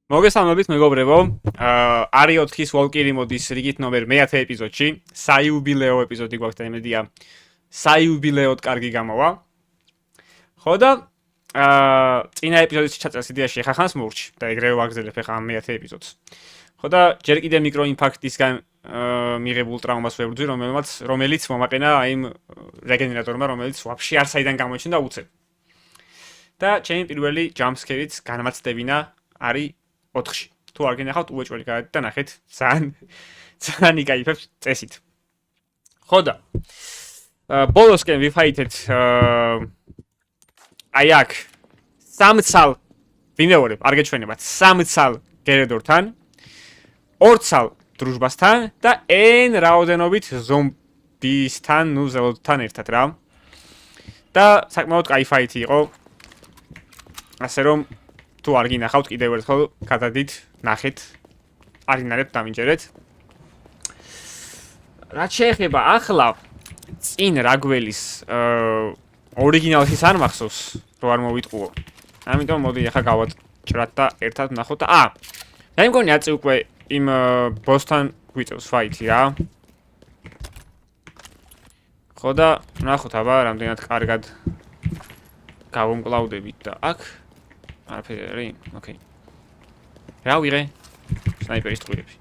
მოგესალმებით მეგობრებო. არის 4-ის ვოლკირი მოდის რიგით ნომერ 10 ეპიზოდში. საიუბილეო ეპიზოდი გვაქვს და იმედია საიუბილეოდ კარგი გამოვა. ხო და წინა ეპიზოდის ჩაწერას იდეაში ხახანს მურჩი და ეგრევე ვაგრძელებ ხა ამ 10 ეპიზოდს. ხო და ჯერ კიდე მიკროინფარქტისგან მიღებულ ტრაუმას ვებრძვი, რომელიც მომაყენა იმ რეგენერატორმა, რომელიც ვაფშე არ საიდან გამოჩნდა უცებ. და ჩემი პირველი ჯამპსკერიც განმაცდებინა არის 4-ში. თუ არ გინახავთ უეჭველი გადადით და ნახეთ, ძალიან იკაიფებს წესით. ხო და ბოლოსკენ ვიფაითეთ აი აქ სამცალ ვიმეორებ, არ გეჩვენებათ, სამცალ გერედორთან, ორცალ დრუჟბასთან და n რაოდენობით ზომბისთან, ნუ ზელოდთან ერთად რა. და საკმაოდ კაი ფაითი იყო. ასე რომ თუ არ გინახავთ კიდევ ერთხელ გადადით, ნახეთ, არინარებ დამინჯერეთ. რაც შეეხება ახლა წინ რაგველის ორიგინალში არ მახსოვს, რო არ მოვიტყუო. ამიტომ მოდი ახლა გავაჭრათ და ერთად ვნახოთ და მე მგონი აწი უკვე იმ ბოსთან გვიწევს ფაითი რა. ხო და ვნახოთ აბა რამდენად კარგად გავუმკლავდებით და აქ არაფერი, ოკეი. რა ვიღე? სნაიპერის ტყვიები.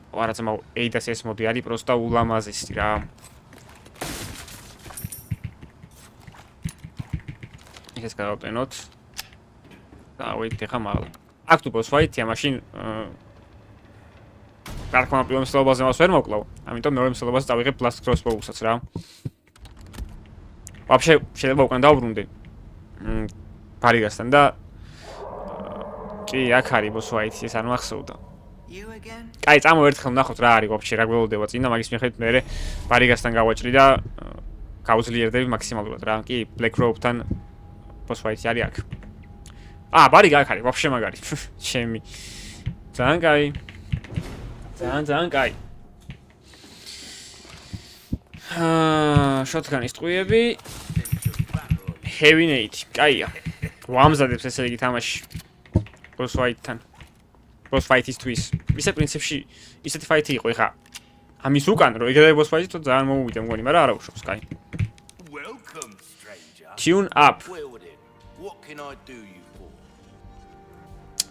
ვარაცა მაგ ADS მოდი არის პროსტა ულამაზესი რა. ეს გავაკეთოთ. და ვეით ხა მაგ. აქ თუ ბოს ფაითია, მაშინ გარკვეულ პირველ მსვლელობაზე მას ვერ მოკლავ. ამიტომ მეორე მსვლელობაზე წავიღებ blast crossbow-საც რა. ვაფშე შეიძლება უკან დავბრუნდე. ბარიგასთან და კი აქ არის ბოს ფაითი, ეს არ მახსოვდა. კაი, წამოერთხელ ვნახოთ რა არის ვაფშე, რა გველოდება წინ და მაგის მიხედვით მე ბარიგასთან გავაჭრი და გავძლიერდები მაქსიმალურად რა. კი, Black Robe-თან ბოს ფაითი არის აქ. ბარიგა აქ არის, ვაფშე მაგარი. ჩემი. ძალიან კაი. ძალიან კაი. შოტგანის ტყვიები. Heavy Nate. კაია. ვამზადებს ესე იგი თამაში boss fight-თან. boss fight-ისთვის. ისე პრინციპში ისეთი fight-ი იყო ხა. ამის უკან რო ეგრევე boss fight-ი თო ძალიან მომუვიდა მგონი, მაგრამ არა უშავს, კაი. Welcome stranger. Tune up. What can I do you for?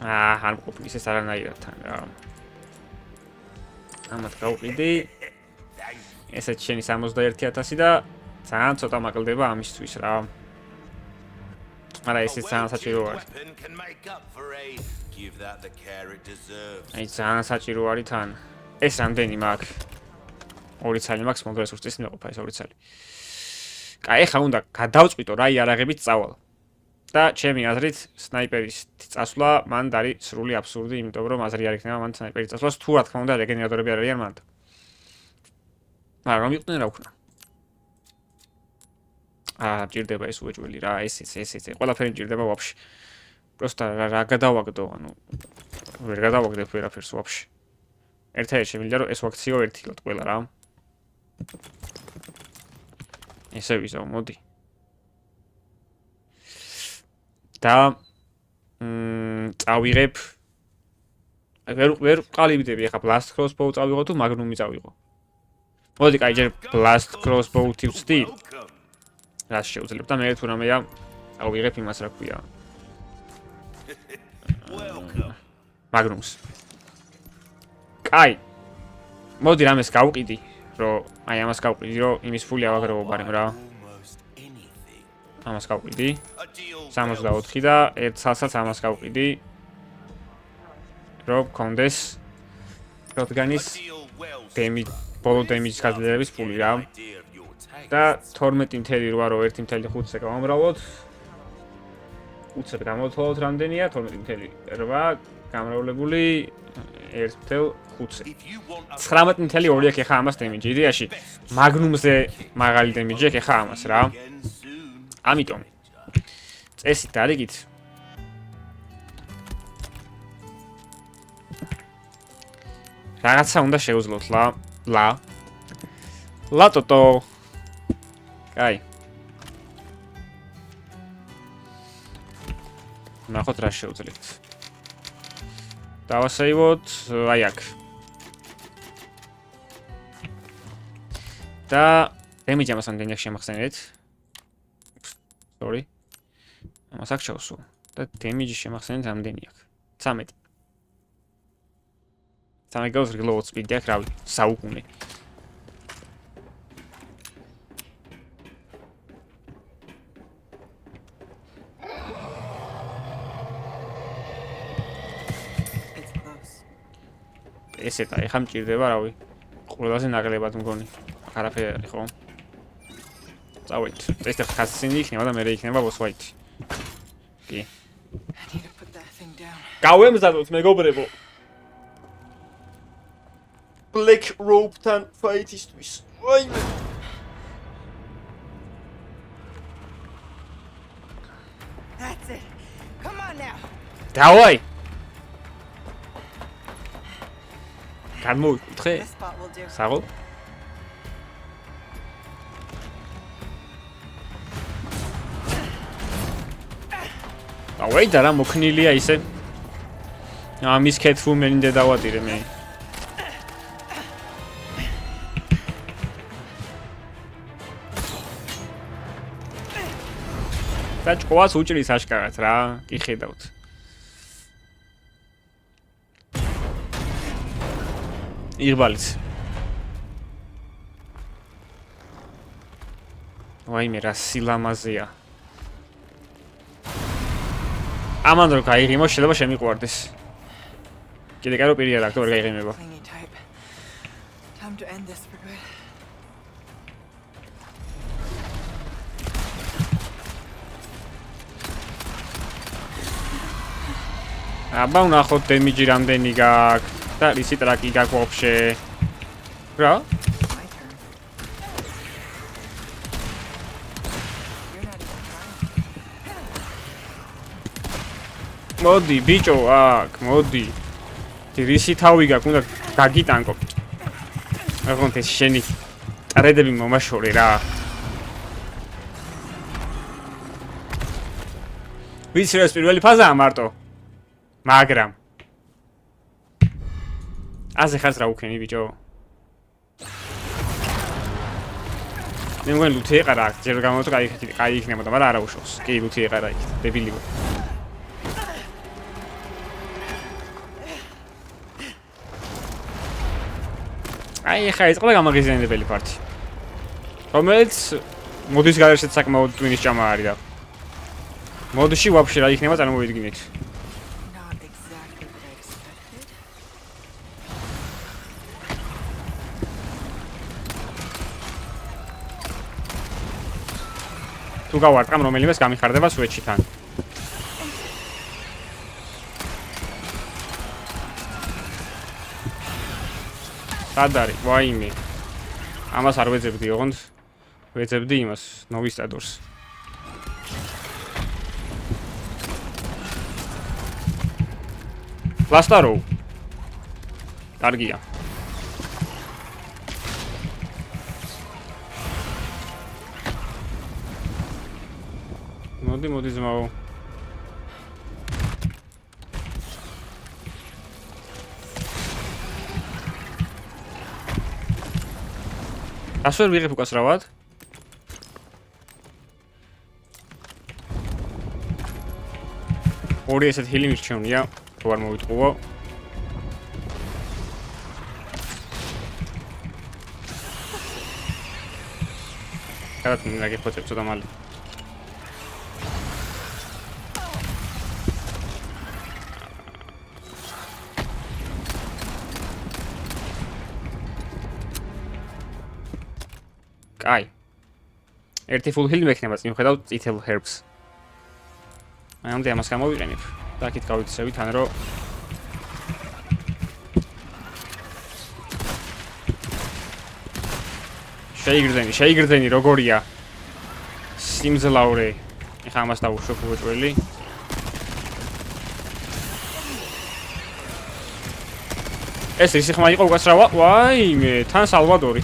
არ მყოფნის ეს არანაირად თან რა. ამათ გავყიდი. ესეც შენი 61000 და ძალიან ცოტა მაკლდება ამისთვის რა. არა ესე ძალიან საჭირო არის. აი ძალიან საჭირო არის თან. ეს რამდენი მაქვს? 2 ცალი მაქვს, მაგრამ ეს უსწის მეყოფა ეს 2 ცალი. კაი, ხა უნდა გადავწყვიტო რა იარაღებით წავალ. და ჩემი აზრით სნაიპერის წასვლა მან არის სრული აბსურდი, იმიტომ რომ აზრი არ იქნება მან სნაიპერის წასვლას, თუ რა თქმა უნდა რეგენერატორები არ არიან მან. მაგრამ იყვნენ რა ვქნა. ჭირდება ეს უეჭველი რა, ეს ყველაფერი ჭირდება ვაფშე. პროსტა რა გადავაგდო, ანუ ვერ გადავაგდებ ვერაფერს ვაფშე. ერთად შემიძლია რომ ეს ვაქციო ერთილად ყველა რა. ესე ვიზავ, მოდი. და წავიღებ ვერ ყალიბდები ახლა blast crossbow წავიღო თუ magnum-ი წავიღო. მოდი, კაი, ჯერ blast crossbow-ი ვწდი. რას შეუძლებ და მე თუ რამეა ავიღებ იმას რა ქვია. Magnums. კაი. მოდი რამეს გავყიდი, რომ აი ამას გავყიდი, რომ იმის ფული ავაგროვო ბარემ რა. ამას გავყიდი. 64 და 1 ცალსაც ამას გავყიდი. რომ კონდეს შოტგანის ბოლო დემიჯის გაძლიერების ფული რა. და 12.8 რო 1.5-ზე გავამრავლოთ. უცებ გამოთვალოთ რამდენია 12.8 გამრავლებული 1.5-ზე. 19.2 აქ ხა ამას დემიჯი. იდეაში მაგნუმზე მაღალი დემიჯი აქ ხა ამას რა. ამიტომ წესით არიგით. რაღაცა უნდა შეუძლოთ ლატოტო. კაი. ნახოთ რა შევძლებთ. დავასეივოთ აი აქ. და დემიჯი ამას ამდენი აქ შემახსენეთ. Sorry. ამას აქ ჩავსვო. და დემიჯი შემახსენეთ ამდენი აქ. 13. 13 გავს reload speed-ი აქ რავი, საუკუნე. ესეთა, ეხა მჭირდება რავი. ყველაზე ნაკლებად მგონი. არაფერი არ იყო. წავით. ეს ხასინი იქნება და მე იქნება boss fight. კი. გავემზადოთ მეგობრებო. Black Rope-თან fight-ისთვის. ვაიმე. That's it. Come on now. დავაი. გამოვიკითხე? This spot will do. საღო? დავაი და რა მოქნილია ისე. ამის კეთრუ მენდე დავატირე მე. და ჭკუას უჭრის აშკარად რა, კი ხედავთ. იღბალიც. ვაიმე რა სილამაზეა. ამან რო გაიღიმო, შეიძლება შემიყვარდეს. კიდე კარო პირია რა, თუ არ გაიღიმება. Clingy type. Time to end this for good. აბა ვნახოთ დემიჯი რამდენი გაქვს და რისი ტრაკი გაქვს ვაფშე. რა? My turn. You're not even trying. მოდი ბიჭო, აქ, მოდი. რისი თავი გაქვს, უნდა გაგიტანკო. აღონ ეს შენი ტრედები მომაშორე რა. ვიცი რა ეს პირველი ფაზაა მარტო. მაგრამ აზე ხარს რა უქენი ბიჭო. მე მგონი ლუთი ეყარა აქ, ჯერ გამოვთო კაი იქნებოდა, მაგრამ არა უშავს. კი, ლუთი ეყარა იქ, დებილი ვარ. აი ხა ეს ყველა გამაღიზიანებელი პარტი. რომელიც მოდის გარშეც საკმაოდ ტვინის ჭამა არის და მოდში ვაფშე რა იქნება წარმოვიდგინეთ. Not exactly what I expected. თუ გავარტყამ რომელიმეს გამიხარდება სვეჩიდან. სად არის? ვაიმე. ამას არ ვეძებდი ოღონდ. ვეძებდი იმას, ნოვისტადორს. ლასტარო. კარგია. მოდი ძმაო. ასე ვერ ვიღებ უკასრავად? ორი ესეთ ჰილი მირჩევნია, თუ არ მოვიტყუო. კარად მინდა გეფოცებ ცოტა მალე. კაი. ერთი full heal მექნებაც მიუხედავ წითელ herbs. აი ამდე ამას გამოვიყენებ. და აქეთ გავიქცევი თან რომ შეიგრძენი როგორია სიმძლავრე. ეხა ამას დავუშვებ უეჭველი. ეს ისი ხმა იყო უკაცრავა? ვაიმე, თან სალვადორი.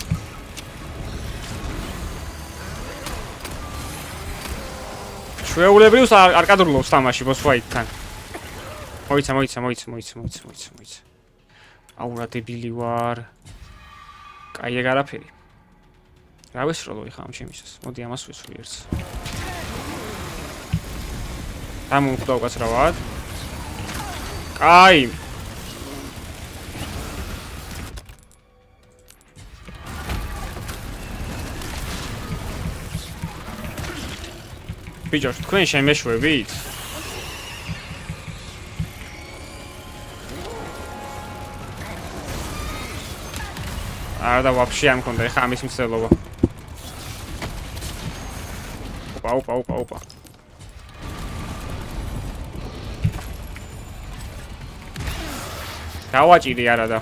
ჩვეულებრივს არ კადრულობს თამაში boss fight-თან. მოიცა. აუ რა დებილი ვარ. კაი ეგ არაფერი. რა ვესროლო ეხა ამ ჩემისას. მოდი ამას ვისვრი ერთს. დამოუხდა უკაცრავად. კაი. ბიჭო, თქვენ შემეშვებით? არა და ვაფშე არ მქონდა ეხა ამის მცდელობა. ოპა. დავაჭირი არა და.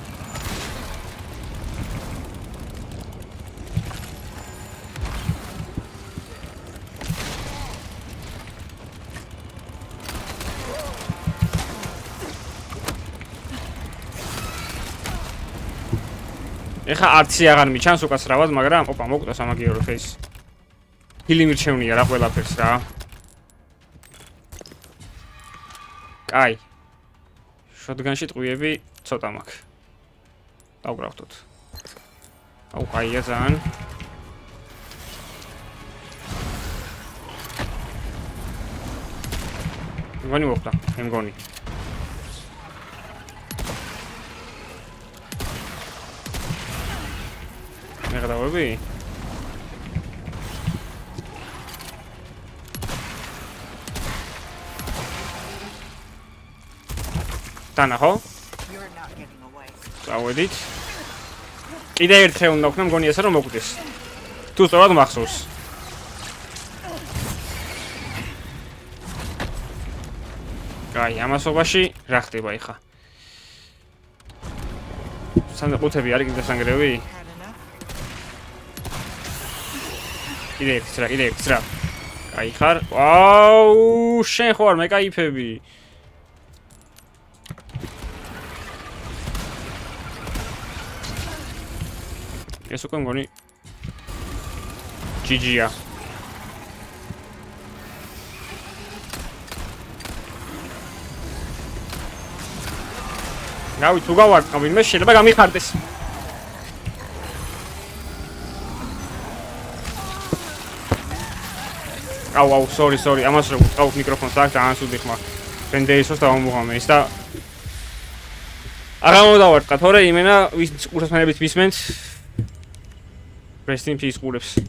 ეხა არცი აღარ მიჩანს უკაცრავად, მაგრამ ოპა მოკვდა სამაგიეროდ ეს. ჰილი მირჩევნია რა ყველაფერს რა. კაი. შოტგანში ტყვიები ცოტა მაქვს. დავგრახთოთ. აუ კაია ძალიან. მგონი მოხდა, მგონი. მეგდავები? დანახო? You're not getting away. წავედით. კიდე ერთხელ უნდა ვქნა მგონი ესე რომ მოკვდეს. თუ სწორად მახსოვს. კაი, ამასობაში რა ხდება ეხა? სანდყუთები არის კიდე სანგრევი? Had enough? კიდე ერთ რა. კაი ხარ? აუ, შენ ხო არ მეკაიფები? ეს უკვე მგონი GG-ა. რავი, თუ გავარტყა ვინმე შეიძლება გამიხარდეს. აუ, sorry, ამას რო ვწყავ მიკროფონს აქ ძალიან სულ დიხმა. რენდერისოს დავამოღამე ის და აღარ მოდავარტყა, თორე იმენა ვის ყურსასმენებით მისმენთ Rest in peace ყურებს.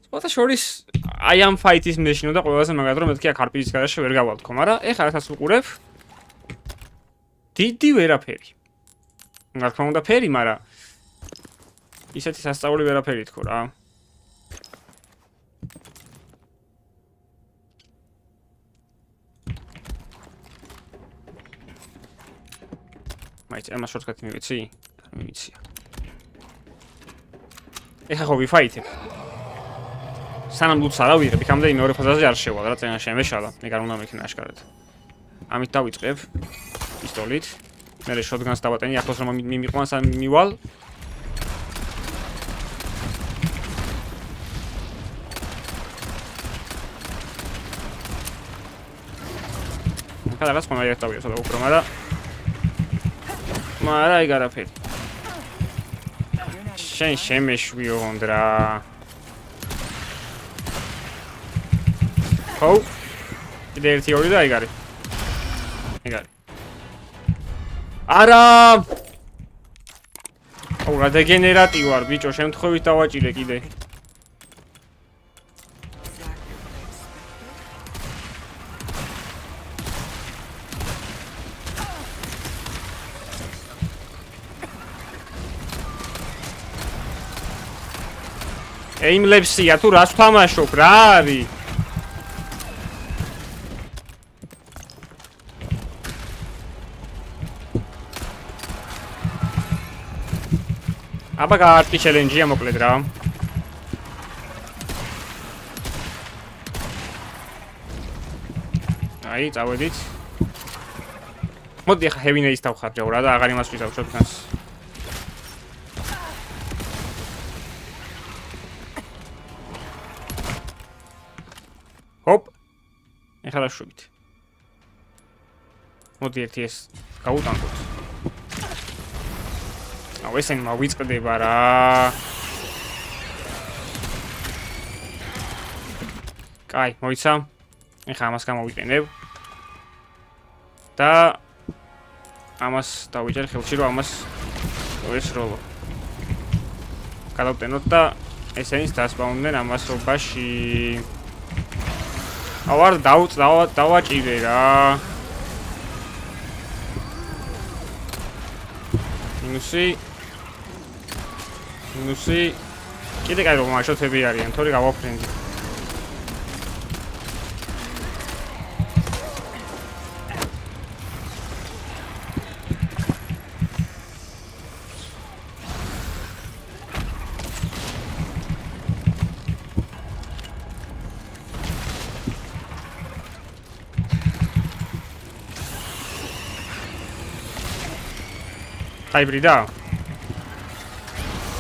სპორტა შორის I am fight-ის მეშინო და ყველაზე მაგად რომ მეთქი აქ არპიდის გარშე ვერ გავალთქო, მაგრამ ეხლა რათაც ვუყურებ დიდი ვერაფერი. რა თქმა უნდა ფერი, მაგრამ ისეთი სასწაული ვერაფერი თქო რა. მაიც ამა შორტკატი მივიცი? მივიცია. ეხა ხო ვიფაითებ. სანამ ლუთს არ ავიღებ, იქამდე მეორე ფაზაზე არ შევალ რა, წენა შემეშალა. ეგ არ უნდა მექნა აშკარად. ამით დავიწყებ პისტოლით. მე შოტგანს დავატენი, ახლოს რომ მიმიყვანს ან მივალ. ხალხს ხომ აიეთ დავიწყო და უფრო, მაგრამ ეგ არაფერი. შენ შემეშვიო ონდრა. ხო? კიდე ერთი ორი და ეგ არის. არა! აუ რა დეგენერატი ვარ, ბიჭო, შემთხვევით დავაჭირე კიდე. Aimlapse-ია თუ რას ვთამაშობ, რა არის? აბა გაარტი ჩელენჯია მოკლედ რა. აი, წავედით. მოდი ახლა heavy nades დავხარჯავ რა და აღარ იმას ვიზავ შოტგანს. ჰოპ. ეხლა შვებით. მოდი ერთი ეს გავუტანკოთ. აუ ესენი მოვიწყდება რა. კაი, მოიცა. ეხლა ამას გამოვიყენებ. და ამას დავიჭერ ხელში რომ ამას ვესროლო. გადავტენოთ და ესენიც დასპაუნდნენ ამასობაში. აუ არ დავაჭირე რა. მინუსი კიდე კაი რომ მაშოთები არიან, თორე გავაფრენდი. Hybrida.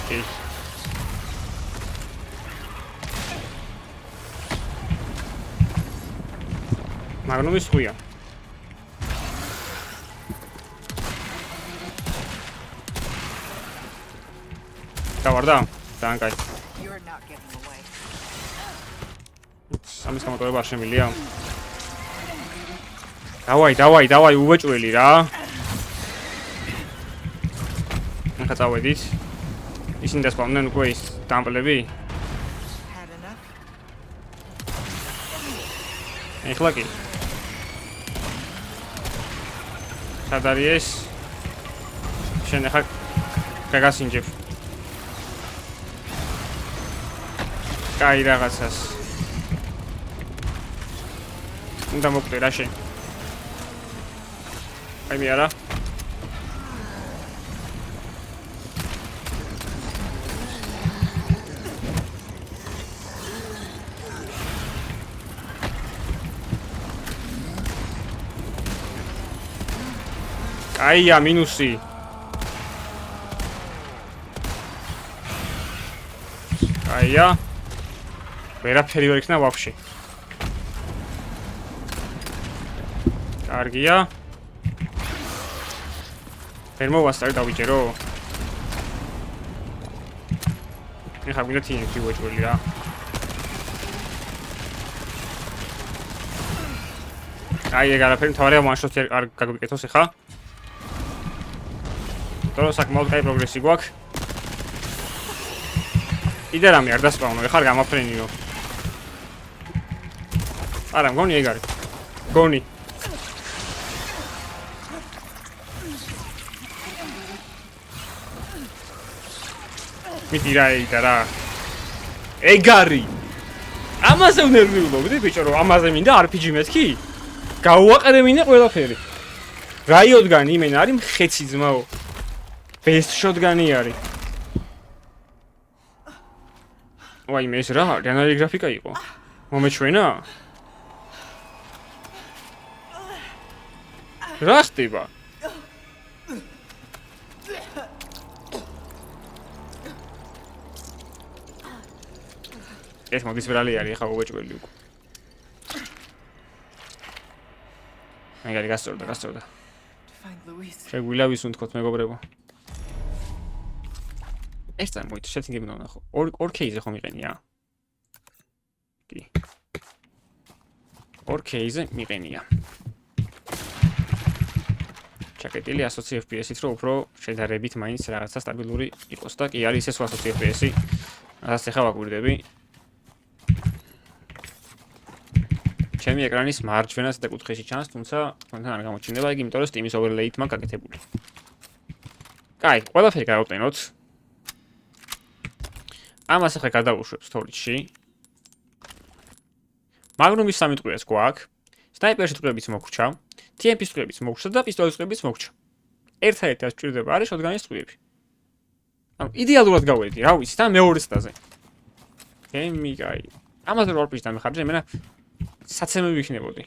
Okay. Magnum istria. Kavarda. Dankai. You're not getting away. Samis kamotoreba არ შემილია. დავაი, უბეჭველი რა. ახლა წავედით. ისინი დასპავნდნენ უკვე ის დამპლები. Had enough? ეხლა კი. სად არის ეს? შენ ახლა გაგასინჯებ. კაი რაღაცას. უნდა მოკვდე რა შენ. აი მე არა. აია მინუსი. აია. ვერაფერი ვერ იქნა ვაფშე. კარგია. ვერ მოვასწარი დავიჭერო. ეხლა გვინდა TNT ვეჭველი რა. აი ეგ არაფერი მთავარია მაშოთ არ გაგვიკეთოს ეხლა. თორე საკმაოდ კაი პროგრესი გვაქვს. კიდე რამე არ დასპავნო, ეხლა არ გამაფრენიო. არა, მგონი ეგ არის. მგონი. მიტირა ეიდა რა. ეგ არის. ამაზე უნერვიულობდი ბიჭო, რომ ამაზე მინდა RPG მეთქი? გაუაყრემინე ყველაფერი. რაიოდგან იმენ არის მხეცი ძმაო. Best shotgun-ი არის. ვაი მე ეს რა, რანაირი გრაფიკა იყო? მომეჩვენა? რა ხდება? ეს მოდის ბრალი არის, ხა უეჭველი უკვე. მაგარი გასწორდა. Find Luis. შეგვიძლია ვისუნთქოთ მეგობრებო. ეს წამოით, შეთინგები ნახო. 2 кейზე ხომ იყენია? კი. 2 кейზე მიყენია. ჩაკეტილი 120 FPS-ით, რომ უფრო შედარებით მაინც რაღაცა სტაბილური იყოს და კი არის ეს 120 FPS-ი. რასაც ახლა ვაკვირდები. ჩემი ეკრანის მარჯვენა საკუთხედში ჩანს, თუმცა თქვენთან არ გამოჩნდება იგი, იმიტომ რომ Steam-ის overlay-ით მაქვს გაკეთებული. კაი, ყველაფერი გავუტენოთ. ამას ახლა გადავუშვებ storage-ში. მაგნუმის 3 ტყვიაც გვაქვს. სნაიპერში ტყვიებიც მოგვრჩა. TMP-ის ტყვიებიც მოგვრჩა და პისტოლის ტყვიებიც მოგვრჩა. ერთადერთი რაც გვჭირდება არის შოტგანის ტყვიები. ანუ იდეალურად გავედი, რა ვიცი, და მეორე სტაზე. გემი კაი. ამაზე რო არ პიშ დამეხარჯე, მენა საცემები ვიქნებოდი.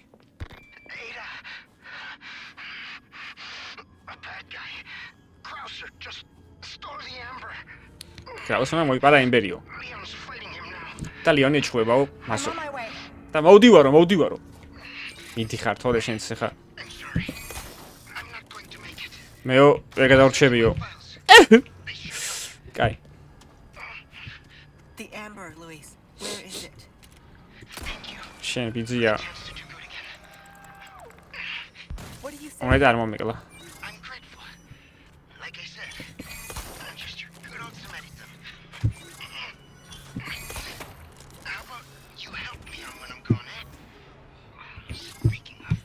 Krauser მოიპარა იმბერიო. და ლიონი ეჩხუებაო მასო. და მოვდივარო. მიდიხარ თორე შენც ხა. მეო ვერ გადავრჩებიო. კაი. The amber, Luis. Where is it? შენ ბიძია. What do you say? უნდა არ მომეკლა. I'm grateful. Like I said, I'm just your good old Samaritan. How about you help me out when I'm gone, eh? Speaking of.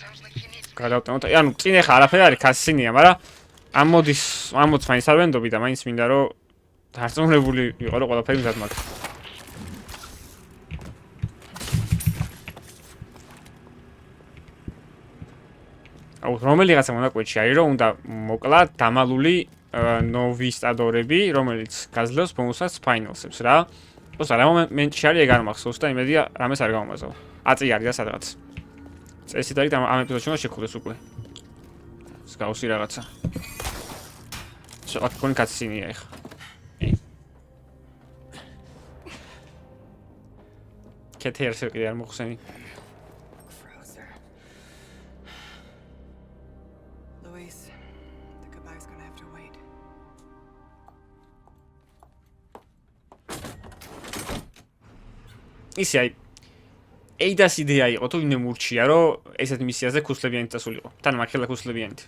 Sounds like you need some გადავტანოთ. ანუ წინ ეხა არაფერი არის კასინია, მაგრამ ამ მოდის მაინც არ ვენდობი და მაინც მინდა რომ დარწმუნებული ვიყო რომ ყველაფერი მზად მაქვს. აუ რომელიღაცა მონაკვეთში არის რომ უნდა მოკლა დამალული ნოვისტადორები, რომელიც გაძლევს ბონუსას ფაინალსებს რა. ოსა რა მომენტში არის ეგ არ მახსოვს და იმედია რამეს არ გამომაზავ. აწი არის და სადღაც. წესი და ამ ეპიზოდში უნდა შეგხვდეს უკვე. სკაუსი რაღაცა. აქ კონი კაცინია ეხა. კეთერს კიდე არ მოხსენი. Frozer. Luis, the goodbye's gonna have to wait. ისე აი ეიდას იდეა იყო თუ ვინმე მურჩია რომ ესეთ მისიაზე ქუსლებიანი წასულიყო. თან მაქელა ქუსლებიანით.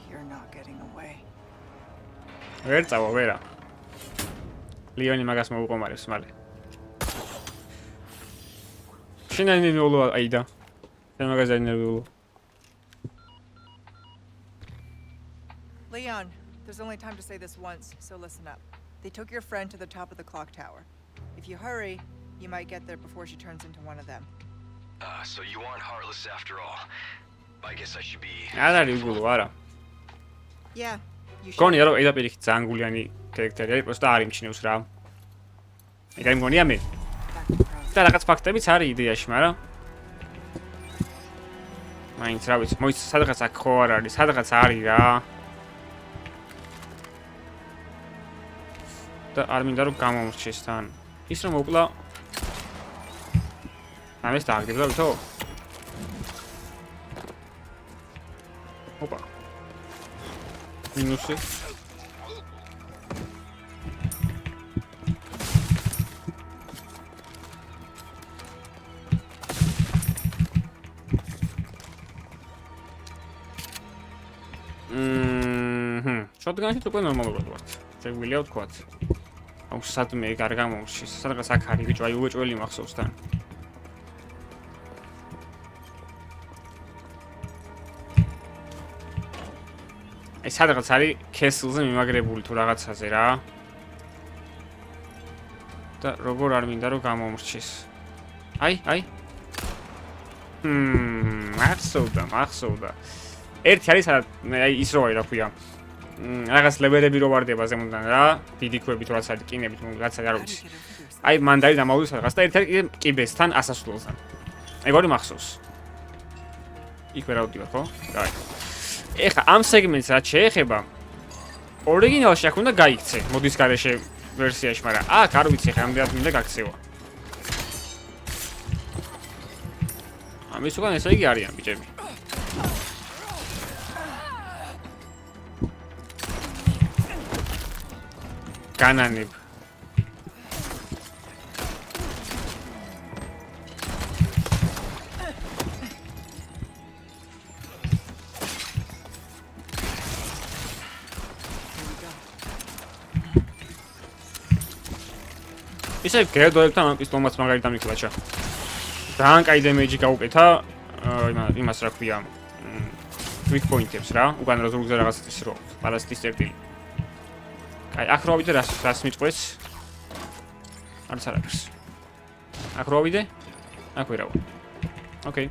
You're not getting away. ვერ წავა ვერა. ლიონი მაგას მოუყომარებს მალე. შენ არ ნერვიულო აიდა. შენ მაგას არ ნერვიულო. Leon, there's only time to say this once, so listen up. They took your friend to the top of the clock tower. If you hurry, you might get there before she turns into one of them. So you aren't heartless after all. I guess I should be. არ არის უგულო არა. Yeah, you should. გონია რომ ედა პირიქით ძალიან გულიანი ქარაქტერი არის, პროსტა არ იმჩნევს რა. ეგ არ მგონია მე. Back to Frozer. და რაღაც ფაქტებიც არის იდეაში, მაგრამ მაინც რა ვიცი, მოიც სადღაც აქ ხო არ არის, სადღაც არის რა. და არ მინდა რომ გამომრჩეს თან. ის რომ მოკლა ამას დააგდებდა ვითო? ოპა. მინუსი. შოტგანით უკვე ნორმალურად ვართ. შეგვიძლია ვთქვათ. აუ სადმე ეგ არ გამომრჩის. სადღაც აქ არის ბიჭო, აი უეჭველი მახსოვს თან. აი სადღაც არის კესლზე მიმაგრებული თუ რაღაცაზე რა. და როგორ არ მინდა რომ გამომრჩის. აი. მახსოვდა. ერთი არის აი ის რო აი რა ქვია. რაღაც ლეველები რო ვარდება ზემოდან რა, დიდი ქვები თუ რაც არის კინებით, რაღაცა არ ვიცი. აი მან დაი დამავლის რაღაც და ერთ-ერთი კიდე კიბესთან ასასრულთან. ეგ ორი მახსოვს. იქ ვერ ავდივარ ხო? კაი. ეხა ამ სეგმენტს რაც შეეხება ორიგინალში აქ უნდა გაიქცე მოდის გარეშე ვერსიაში, მაგრამ აქ არ ვიცი ხა ამდენად მინდა გაქცევა. ამის უკან ესე იგი არიან ბიჭები. განანებ. ისე გერდოებთან ამ პისტოლმაც მაგალითად მიკლაჩა. ძალიან კაი დემეიჯი გაუკეთა იმას რა ქვია quick point-ებს რა, უკან რა ზურგზე რაღაც ის რო პარასიტის წერტილი. აი, აქ რო ავიდე რას მიწყდეს? არც არაფერს. აქ რო ავიდე? აქ ვერავა. ოკეი.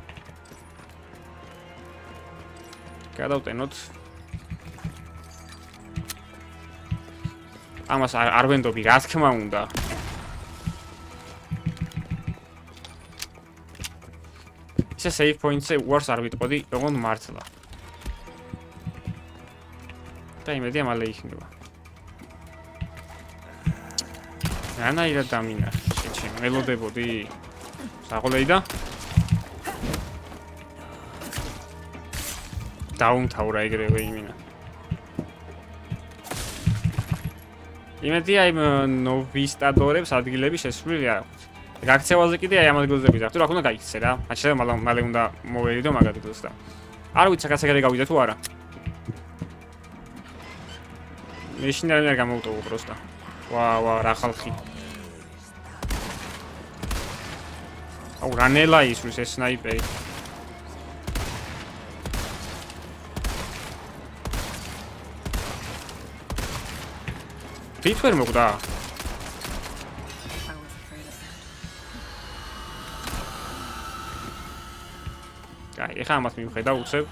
გადავტენოთ. ამას არ ვენდობი, რა თქმა უნდა. ისე save point-ზე უარს არ ვიტყოდი, ოღონდ მართლა. და იმედია მალე იქნება. რანაირად დამინახე, შეჩემ, ველოდებოდი. საღოლეიდა. დაუმთავრა ეგრევე იმინა. იმედია იმ ნოვისტადორებს ადგილები შესრულილი არ აქვს. გაქცევაზე კიდე აი ამ ადგილზე ვიზახთ, რა უნდა გაიქცე რა. შეიძლება მალე უნდა მოვერიდო მაგ ადგილს და არ ვიცი საკაც ეგრე გავიდე თუ არა. მეშინ არ გამოვტოვო პროსტა. ვა, რა ხალხი. აუ რანელა ისვის ეს სნაიპერი. თვითონ მოკვდა. აი, ეხა ამას მივხედა უცებ.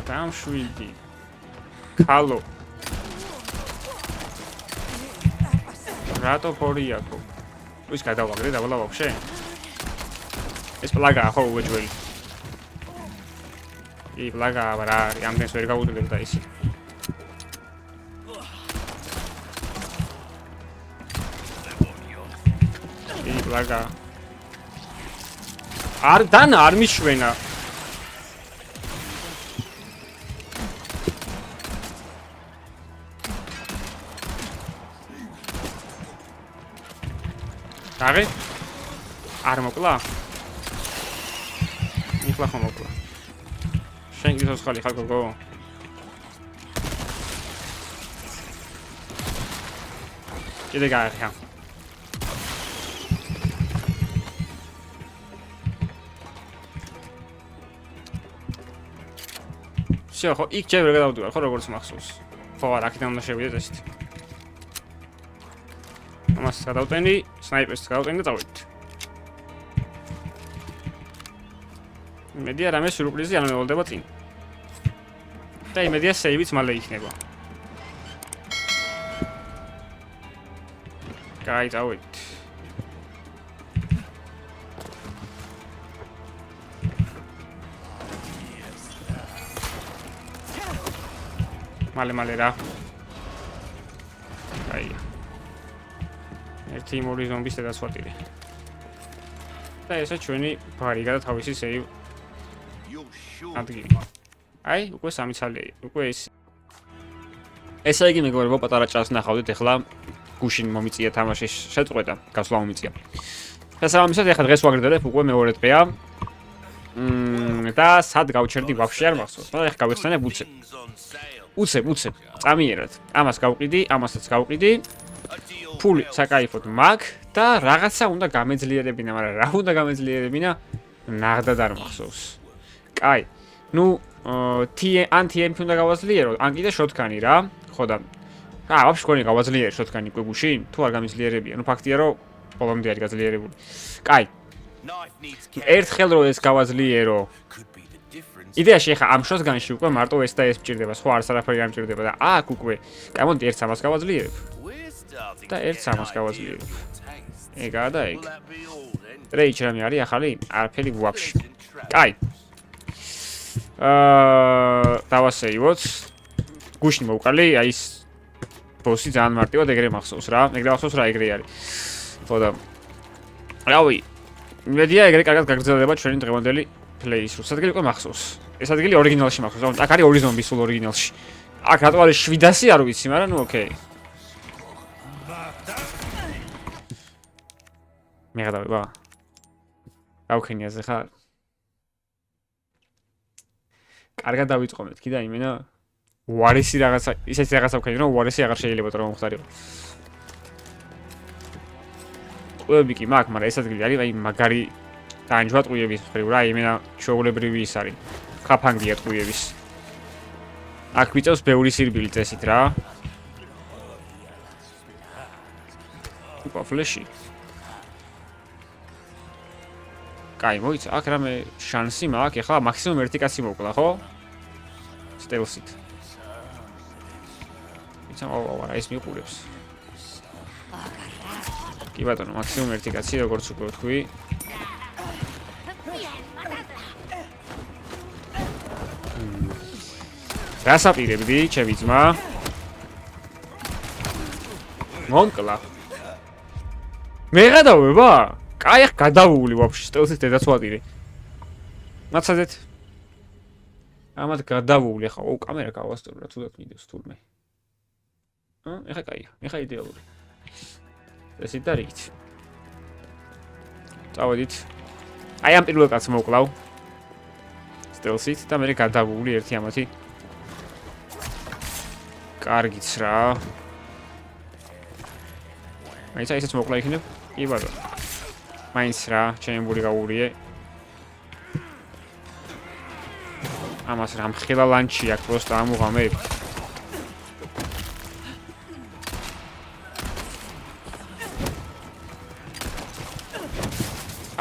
დამშვიდი. ქალო. რატო ფორიაკო? ის გადავაგრე დავალა ვაფშე. ეს პლაგაა ხო უეჯველი. ი პლაგაა რა, ამდენს ვერ გაუძლებდა ისი. ი პლაგაა. არ მიშვენა. აღე? არ მოკლა? მოკლა ხომ მოკლა. შენ გიწევს ხალი ხარ გოგო? კიდე გაიხა. всё, ხო, იქ ჯერ ვერ გადავდივარ, ხო როგორც მახსოვს. ხო, არა, აქედან უნდა შევიდეთ ესეთ. ამას გადავტენი, სნაიპერს გადავტენი და წავიდეთ. იმედია რამე სიურპრიზი არ მეველდება წინ. და იმედია სეივიც მალე იქნება. კაი, წავიდეთ. მალე რა. კაია. ერთი მორი ზომბის დედასვატილი. და ესა ჩვენი ბარიგა და თავისი სეივ ადგილი. აი, უკვე 3 ცალია, უკვე ეს. ესა იგი მეგობრებო, პატარა ჭას ნახავდით, ეხლა გუშინ მომიწია თამაშის შეწყვეტა, გასვლა მომიწია. შესაბამისად, ეხლა დღეს ვაგრძელებ, უკვე მეორე დღეა. და სად გავჩერდი ვაფშე არ მახსოვს. და ეხლა გავიხსენებ უცებ, წამიერად. ამას გავყიდი, ამასაც გავყიდი. ფული საკაიფოდ მაქვს და რაღაცა უნდა გამეძლიერებინა, მაგრამ რა უნდა გამეძლიერებინა? ნახდად არ მახსოვს. კაი. ნუ ან TMP უნდა გავაძლიერო, ან კიდე შოტგანი რა. ხო და ვაფშე გონი გავაძლიერე შოტგანი უკვე გუშინ? თუ არ გამეძლიერებია, ნუ ფაქტია რომ ბოლომდე არის გაძლიერებული. კაი. ერთხელ რო ეს გავაძლიერო. იდეაში ახლა ამ შოტგანში უკვე მარტო ეს და ეს მჭირდება, სხვა არაფერი არ მჭირდება და აქ უკვე კამონდი ერთს ამას გავაძლიერებ. და ერთს ამას გავაძლიერებ. ეგაა და ეგ. რეიჩ რამე არის ახალი? არაფერი ვაფშე. კაი. დავასეივოთ. გუშინ მოვყალი, აი ეს ბოსი ძალიან მარტივად ეგრე მახსოვს რა. ეგრე არის. ხო და რავი, იმედია ეგრე კარგად გაგრძელდება ჩვენი დღევანდელი პლეის. ეს ადგილი უკვე მახსოვს. ეს ადგილი ორიგინალში მახსოვს. აქ არის 2 ზომბი სულ ორიგინალში. აქ რატო არის 700 არ ვიცი, მაგრამ ნუ ოკეი. მე გადავება. გავქენიაზე ხარ? კარგად დავიწყომეთ, კიდე იმენა უარესი რაღაცა, ისეთი რაღაცა ვქენი, რომ უარესი აღარ შეიძლება რომ მომხდარიყო. ყუები კი მაქვს, მაგრამ ეს ადგილი არის, აი მაგარი დაანჯვა ყუების მხრივ რა, იმენა ჩვეულებრივი ის არის. ხაფანგია ყუების. აქ ვიწევს ბევრი სირბილი წესით რა. ფლეში. კაი, მოიცა, აქ რამე შანსი მაქვს, ეხლა მაქსიმუმ ერთი კაცი მოკლა, ხო? სტელსით. იცი, არა, ეს მიყურებს. კი ბატონო, მაქსიმუმ ერთი კაცი, როგორც უკვე ვთქვი. რას აპირებდი, ჩემი ძმა? მომკლა. მე გადავება? კაი, ახ გადავული ვაფშე, სტელსით დედაც ვატირე. მაცადეთ. ამათ გადავული, ახლა ო კამერა გავასწორო რა, თუდად მიდევს თურმე. ეხა კაია, ეხა იდეალური. ესეთ და რიგით. წავედით. აი ამ პირველ კაცს მოკლავ. სტელსით და მე გადავული ერთი ამათი. კარგიც რა. მაინც ისიც მოკლა იქნებ? კი ბატონო. მაინც რა, ჩემი ბური გაურიე. ამას რა მხელა ლანჩი აქვს, პროსტა ამუღამებ.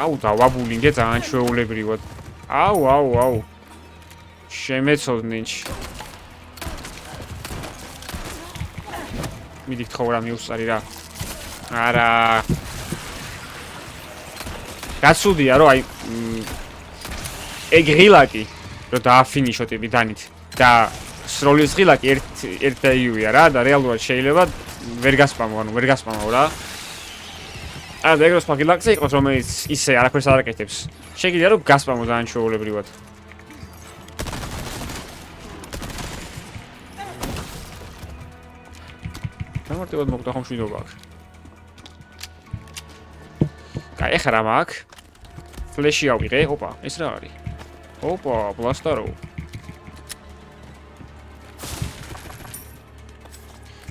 აუ, დავაბულინგე ძალიან ჩვეულებრივად. აუ. შემეცოდნენ. მიდი გთხოვ რა მიუსწარი რა. არა. გასუდია რომ აი ეგ ღილაკი რომ დააფინიშოთ ებიდანით და სროლის ღილაკი ერთ და იუია რა და რეალურად შეიძლება ვერ გასპამო რა. არა და ეგროს ფაგილაკზე იყოს რომელიც ისე არაფერს არ აკეთებს. შეგიძლია რომ გასპამო ძალიან ჩვეულებრივად. დამარტებად მოგდა ხომ შვიდობა აქვს. კაი, ეხლა რა მაქვს? ფლეში ავიღე, ოპა, ეს რა არის? ოპა, ბლასტარო.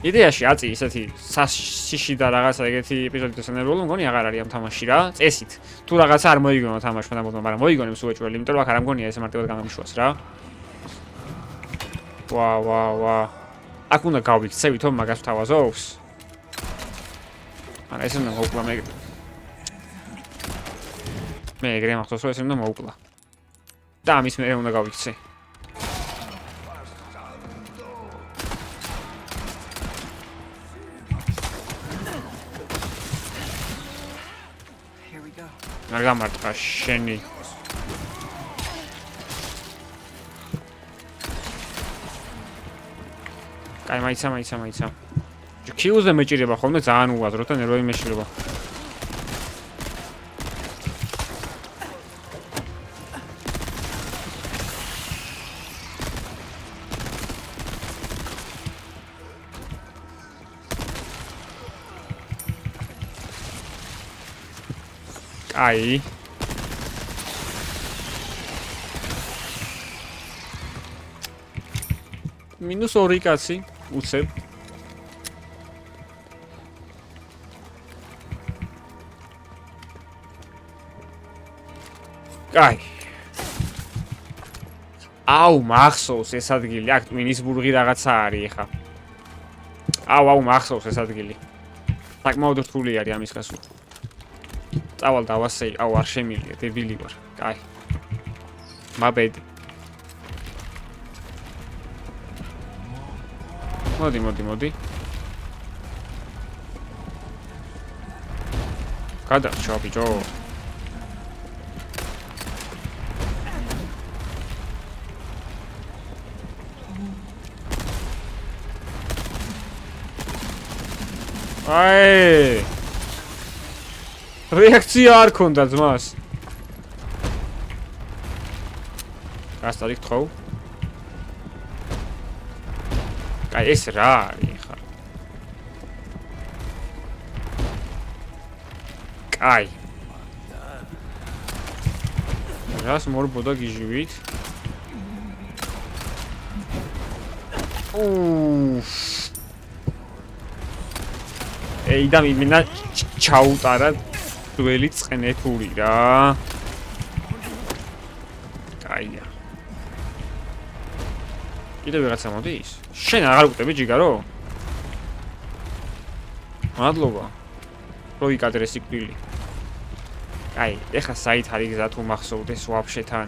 იდეაში აწი ისეთი სასიში და რაღაცა ეგეთი ეპიზოდი დასანერბოლო მგონი აღარ არის ამ თამაში რა, წესით. თუ რაღაცა არ მოიგონო თამაშმა და მაგრამ მოიგონებს უეჭველი, იმიტომ რომ აქ არ ამგონია ესე მარტივად გამომიშვას რა. ვა. აქ უნდა გავიქცევი თო მაგას ვთავაზობს. არა ეს უნდა მოვკლა მე ეგრე მახსოვს რომ ეს უნდა მოვკლა. და ამის მე უნდა გავიქცე. Here we go. არ გამარტყა შენი. კაი, მაიცა. ქიუზე მეჭირება ხოლმე ძალიან უაზროდ და ნერვები მეშლება. კაი. -2 კაცი უცებ. კაი. აუ, მახსოვს ეს ადგილი, აქ მინისბურგი რაღაცა არის ეხა. აუ, მახსოვს ეს ადგილი. საკმაოდ რთული არის ამის გასვლა. წავალ დავასეი, აუ, არ შემილია, დებილი ვარ. კაი. მაბედ. მოდი. გადარჩა ბიჭო. აი. რეაქცია არ ქონდა ძმას. გასტარი გთხოვ. კაი, ეს რა არის ხა? კაი. რას მორბოდა გიჟივით? ეი და მინა ჩაუტარა დუელი წყნეთური რა. კაია. კიდევ რაღაცა მოდის? შენ აღარ გუტები ჯიგარო? მადლობა. პროიკადრე სიკვდილი. აი, ეხა საით არის გზა თუ მახსოვდეს ვაფშე თან.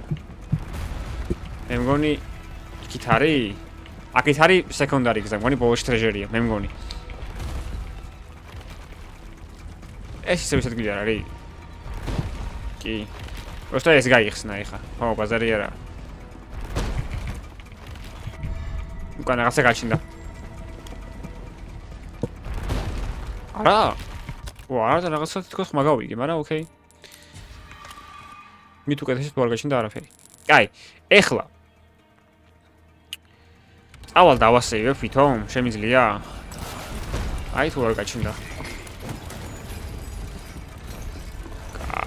მე მგონი იქით არის? აქეთ არის სეკუნდარი გზა, მგონი ბოლოში ტრეჟერია, მე მგონი. ეს ისე ვისადგილი არ არის? კი. პროსტა ეს გაიხსნა ეხა. ხო, ბაზარი არა. უკან რაღაცა გაჩნდა. არა. არა, რაღაცა თქოს მაგავიგე, მაგრამ ოკეი. მით უკეთესად თუ არ გაჩნდა არაფერი. კაი, ეხლა. ავალ დავასეივებ ვითომ, შემიძლია? აი თუ არ გაჩნდა.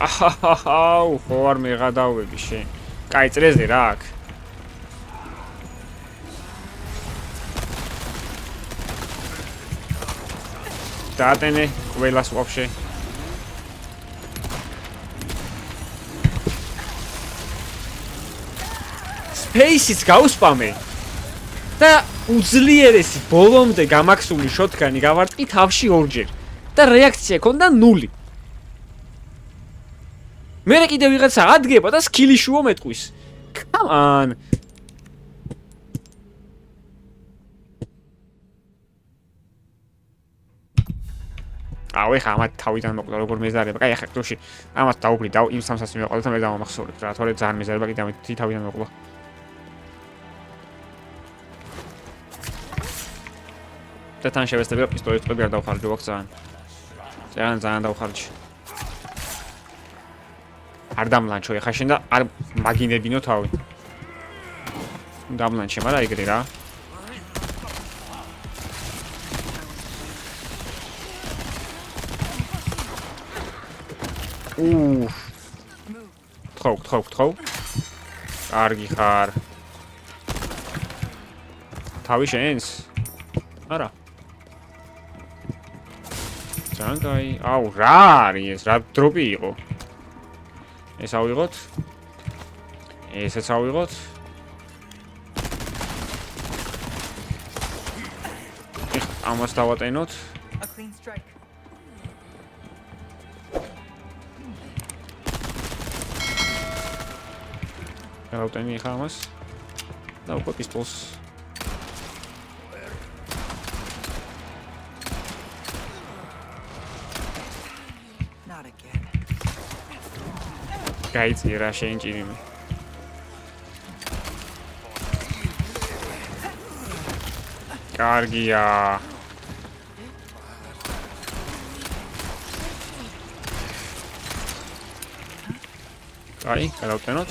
აჰაჰაუ, ხო არ მეღადავები შენ. კაი, წრეზე რა აქ? დაატენე ყველას ვაფშე. Space-იც გავსპამე. და უძლიერესი ბოლომდე გამაქსული შოტგანი გავარტყი თავში ორჯერ და რეაქცია ქონდა 0. მერე კიდე ვიღაცა ადგება და სკილი შუო მეტყვის. Come on. აუ ეხა ამათ თავიდან მოკვდა როგორ მეზარება. კაი ახლა დროში ამათ დაუბრი და იმ სამსაც მივაყოლე და მე დავამახსოვრებ რა, თორე ძალიან მეზარება კიდე ამით თავიდან მოკვდა. და თან შევესწრები პისტოლეტს ტყები არ დავხარჯო აქ ძალიან დავხარჯი. არ დამლანჩო ეხა შენ და არ მაგინებინო თავი. დამლანჩე, მაგრამ ეგრე რა. თხო. კარგი ხარ. თავი შენს? არა. ძალიან კაი. აუ, რა არის ეს? რა დროპი იყო? ეს ავიღოთ. ესეც ავიღოთ. ამას დავატენოთ. A clean strike. დავტენი ხა ამას. და უკვე პისტოლს. Not again. გაიწი რა შეინჭირი მე. კარგია. აი, გადავტენოთ.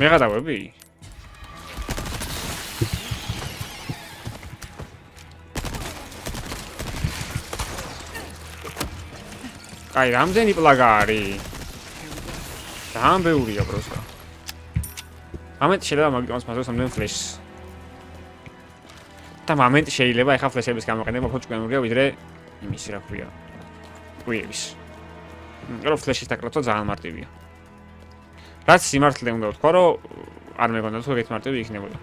მე გადავები? აი, რამდენი პლაგა არის? ძალიან ბევრია პროსტა. ამეთ შეიძლება მაგიტომას მასოს რამდენი ფლეშს. და მომენტ შეიძლება ეხა ფლეშების გამოყენება უფრო ჭკვიანურია ვიდრე იმის რა ქვია. კვიების. რო ფლეშის დაკრატვა ძალიან მარტივია. რაც სიმართლე უნდა ვთქვა, რომ არ მეგონა თუ ეგეთ მარტივი იქნებოდა.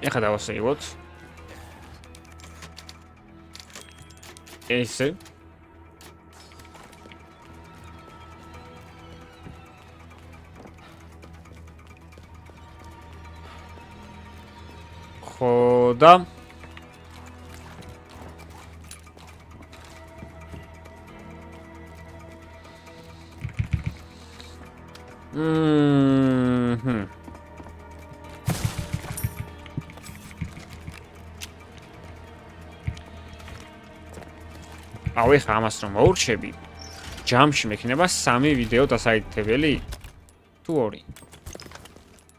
ეხა დავასეივოთ. ესე. ხო და აუ ეხა ამას რომ მოურჩები ჯამში მექნება 3 ვიდეო დასაიდებელი თუ 2.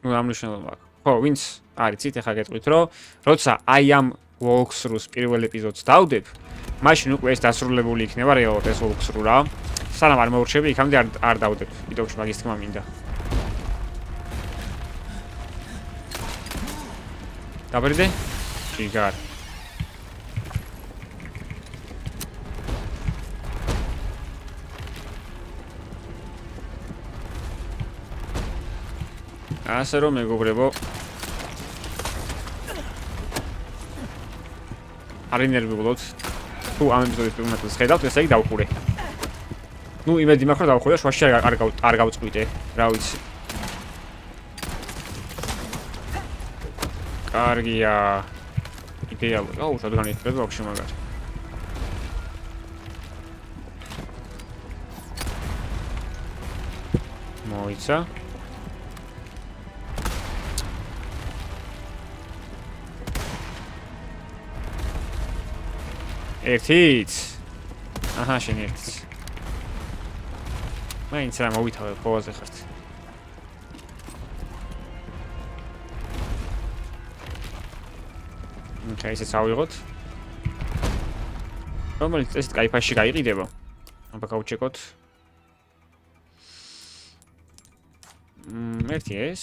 ნუ ამ მნიშვნელობა აქვს. ხო, ვინც არიცით ეხა გეტყვით რომ როცა აი ამ walkthrough-ს პირველ ეპიზოდს დავდებ, მაშინ უკვე ეს დასრულებული იქნება რეალურად ეს walkthrough რა. სანამ არ მოურჩები, იქამდე არ დავდებ. ვიდეოში მაგის თქმა მინდა. დაბრიდე? ჯიგარ. ასე რომ მეგობრებო არ ინერვიულობთ თუ ამ ეპიზოდის პირველ ხედავთ ესე იგი დავხურე. ნუ იმედი მაქვს რომ დავხურე შუაში არ გავწყვიტე რა ვიცი. კარგია. იდეალურად. აუ, შადგანი იქნება ვაფშე მაგარი. მოიცა. ერთიც. აჰა, შენ ერთიც. მაინც რა მოვითავე პოვაზე ხართ. Okay, ისეც ავიღოთ. რომელიც წესით კაი ფასში გაიყიდება. აბა გავჩეკოთ. ერთი ეს.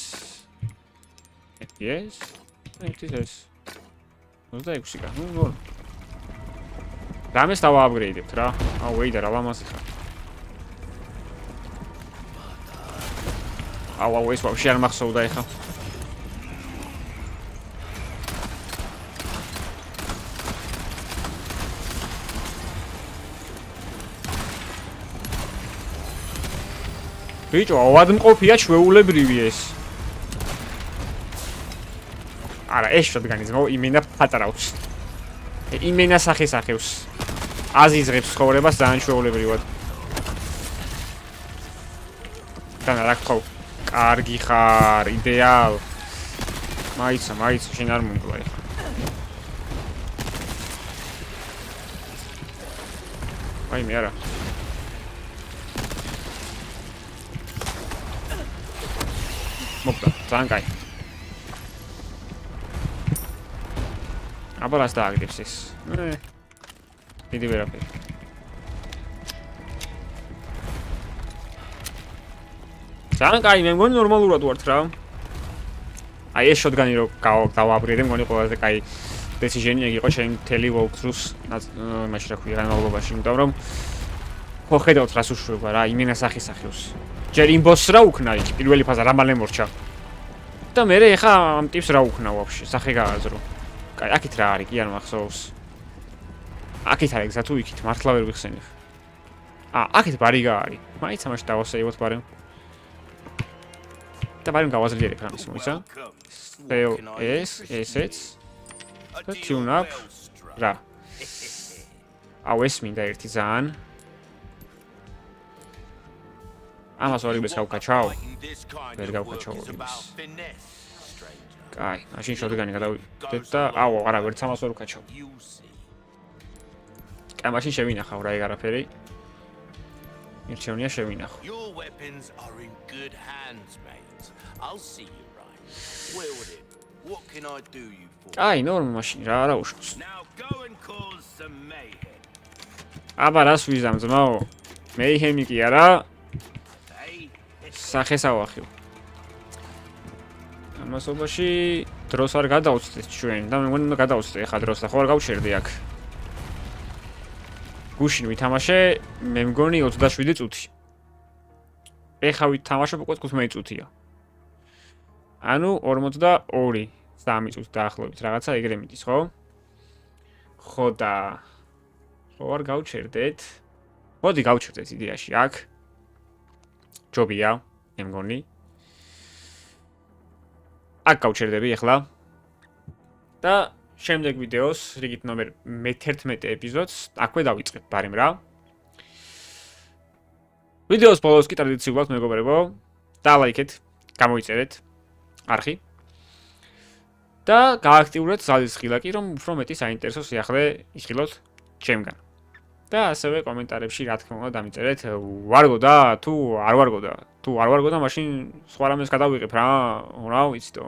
ერთი ეს. ერთი ეს. 26 გა. ნუ. დამეს დავააპგრეიდებთ რა. აუ, ვეიდა რა ლამაზი ხარ. აუ, ეს ვაფშე არ მახსოვდა ეხა. ბიჭო, ავადმყოფია ჩვეულებრივი ეს. არა, ეს შოტგანი ძმაო, იმენა ფატარავს. იმენა სახეს ახევს. აზიზღებს ცხოვრებას ძალიან ჩვეულებრივად. დანა რა გქო? კარგი ხარ, იდეალ. მაიცა, შენ არ მომგლა ეხა. აი მე არა. მოგდა, ძალიან კაი. აბა რას დააგდებს ეს? დიდი ვერაფერი. ძალიან კაი, მე მგონი ნორმალურად ვართ რა. აი ეს შოტგანი რო დავაბრიე, მგონი ყველაზე კაი დეციჟენი იყო ჩემი მთელი walkthrough-ს, მაშინ რა ქვია, განმავლობაში, იმიტომ რომ ხო ხედავთ რას უშვება რა, იმენა სახის ახევს. ჯერ იმ ბოსს რა უქნა იქ, პირველი ფაზა რა მალე მორჩა. და მე ეხა ამ ტიპს რა უქნა ვაფშე, სახე გააზრო. კაი, აქეთ რა არის, კი არ მახსოვს. აქეთ არის გზა თუ იქით, მართლა ვერ ვიხსენებ. აქეთ ბარიგა არის. მაინც ამაში დავასეივოთ ბარემ. და ბარემ გავაზრდიერებ რამის, მოიცა? ესეც. და tune up. რა. აუ ეს მინდა ერთი ძალიან. ამას ორივეს გავკაჩავ. ვერ გავკაჩავ ორივეს. კაი, მაშინ შოტგანი გადავიდეთ და აუ, არა, ვერც ამას ვერ ვკაჩავ. კაი, მაშინ შევინახავ რა ეგ არაფერი. მირჩევნია შევინახო. Your weapons are in good hands, mate. I'll see you right. Wield it. What can I do you for? კაი, ნორმა მაშინ რა არა უშავს. Now go and cause some mayhem. აბა რას ვიზამ ძმაო? მეიჰემი კი არა. Hey, სახეს ავახილ. ამასობაში დროს არ გადავწყვეტ ჩვენ და მე მგონი უნდა გადავწყვეტ ახლა დროს და ხო არ გავჩერდი აქ. გუშინ ვითამაშე, მე მგონი 27 წუთი. ეხა ვითამაშებ უკვე 15 წუთია. ანუ 42, 3 წუთი დაახლოებით რაღაცა ეგრე მიდის, ხო? ხო და ხო არ გავჩერდეთ. მოდი გავჩერდეთ იდეაში აქ. ჯობია, მე მგონი. აქ გავჩერდები ახლა. და შემდეგ ვიდეოს, რიგით ნომერ 11 ეპიზოდს, აქვე დავიწყებ ბარემ რა. ვიდეოს ბოლოს კი ტრადიციულად მეგობრებო, დალაიქეთ, გამოიწერეთ არხი. და გააქტიურეთ ზალის ხილაკი, რომ უფრო მეტი საინტერესო სიახლე იხილოთ ჩემგან. და ასევე კომენტარებში რა თქმა უნდა დამიწერეთ, ვარგოდა თუ არ ვარგოდა. თუ არ ვარგოდა, მაშინ სხვა რამეს გადავიღებ რა, რა ვიცი თო.